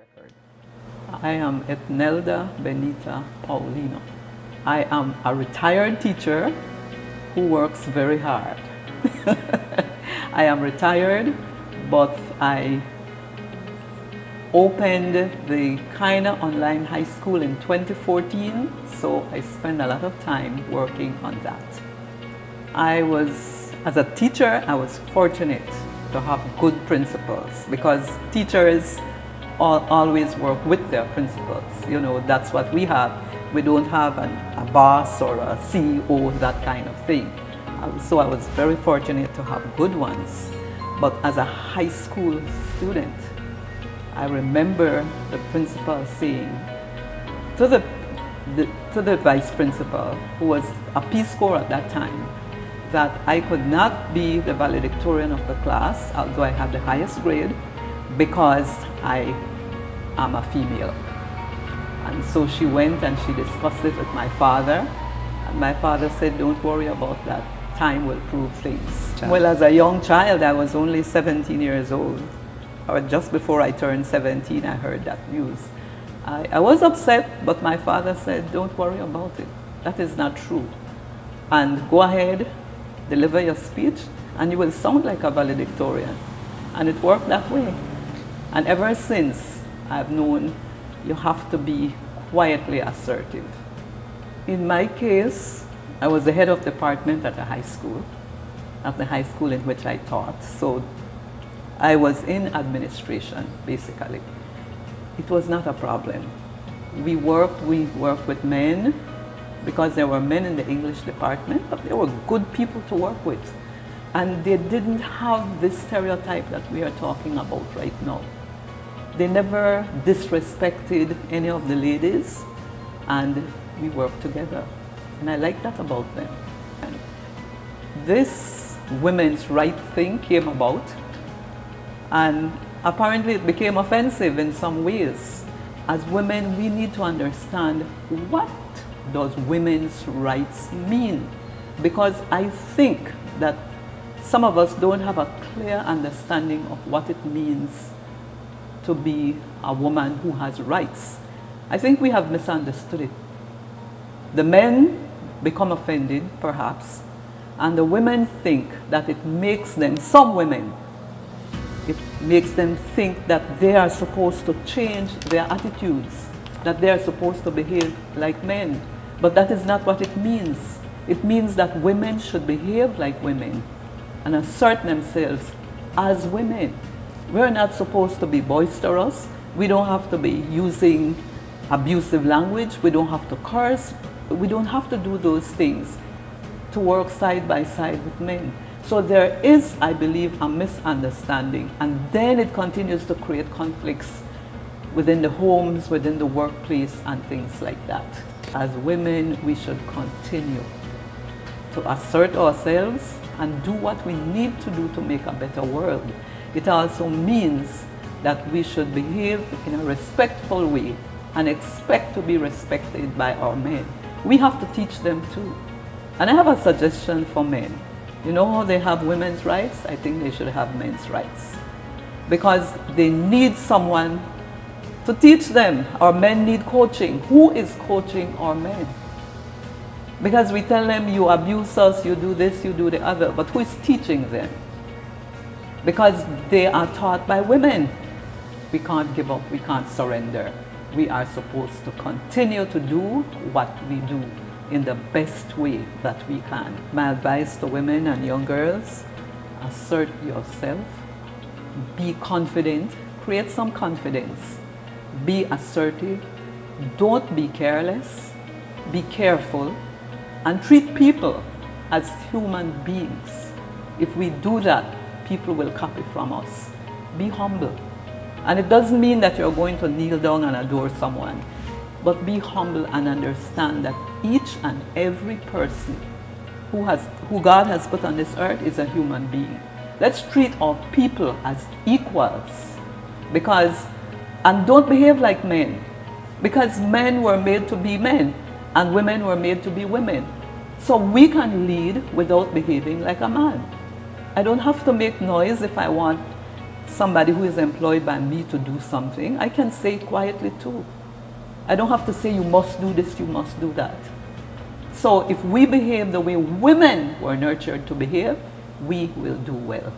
record. I am Ethnelda Paulino. I am a retired teacher who works very hard. I am retired, but I opened the Kaina Online High School in 2014, so I spend a lot of time working on that. As a teacher, I was fortunate to have good principals because teachers always work with their principals. You know, that's what we have. We don't have a boss or a CEO, that kind of thing. So I was very fortunate to have good ones. But as a high school student, I remember the principal saying to the vice principal, who was a Peace Corps at that time, that I could not be the valedictorian of the class, although I had the highest grade, because I am a female. And so she went and she discussed it with my father, and my father said, don't worry about that, time will prove things. Well, as a young child, I was only 17 years old, or just before I turned 17, I heard that news. I was upset, but my father said, don't worry about it, that is not true. And go ahead, deliver your speech, and you will sound like a valedictorian. And it worked that way. And ever since, I've known you have to be quietly assertive. In my case, I was the head of department at the high school in which I taught. So I was in administration, basically. It was not a problem. We worked with men, because there were men in the English department, but they were good people to work with. And they didn't have this stereotype that we are talking about right now. They never disrespected any of the ladies, and we worked together. And I like that about them. And this women's right thing came about, and apparently it became offensive in some ways. As women, we need to understand what does women's rights mean? Because I think that some of us don't have a clear understanding of what it means to be a woman who has rights. I think we have misunderstood it. The men become offended, perhaps, and the women think that it makes them, some women, it makes them think that they are supposed to change their attitudes, that they are supposed to behave like men. But that is not what it means. It means that women should behave like women and assert themselves as women. We're not supposed to be boisterous. We don't have to be using abusive language. We don't have to curse. We don't have to do those things to work side by side with men. So there is, I believe, a misunderstanding, and then it continues to create conflicts within the homes, within the workplace, and things like that. As women, we should continue to assert ourselves and do what we need to do to make a better world. It also means that we should behave in a respectful way and expect to be respected by our men. We have to teach them too. And I have a suggestion for men. You know how they have women's rights? I think they should have men's rights. Because they need someone to teach them. Our men need coaching. Who is coaching our men? Because we tell them, you abuse us, you do this, you do the other, but who is teaching them? Because they are taught by women. We can't give up, we can't surrender. We are supposed to continue to do what we do in the best way that we can. My advice to women and young girls, assert yourself, be confident, create some confidence. Be assertive, don't be careless, be careful, and treat people as human beings. If we do that, people will copy from us. Be humble. And it doesn't mean that you're going to kneel down and adore someone, but be humble and understand that each and every person who God has put on this earth is a human being. Let's treat our people as equals, and don't behave like men, because men were made to be men and women were made to be women. So we can lead without behaving like a man. I don't have to make noise if I want somebody who is employed by me to do something, I can say it quietly too. I don't have to say you must do this, you must do that. So if we behave the way women were nurtured to behave, we will do well.